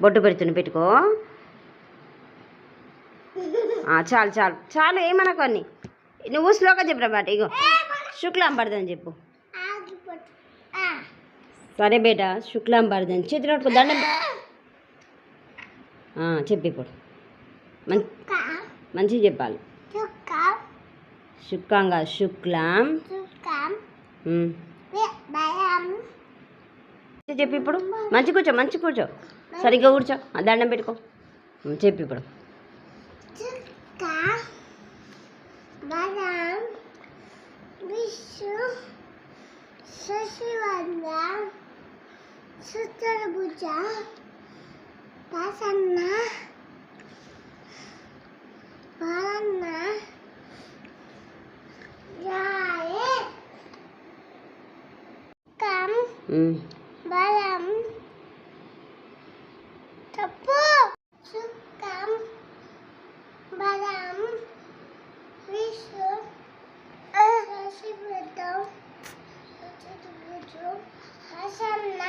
బొట్టు పెడుతున్నా పెట్టుకో. చాలు చాలు చాలు ఏమనకు అన్ని. నువ్వు స్లోగా చెప్పినమాట. ఇగో శుక్లాం బర్ధన్ చెప్పు. సరే బేటా శుక్లాం బర్ధన్. చేతులు పట్టుకో దండం చెప్పి ఇప్పుడు మంచిగా చెప్పాలి. శుక్లాంగా శుక్లాం చెప్పి ఇప్పుడు. మంచి కూర్చో సరిగ్గా కూర్చో. దండం పెట్టుకో. చెప్పి ఇప్పుడు. బలం తప్పు సుఖం బలం విశ్వ శశివృతం హసన్న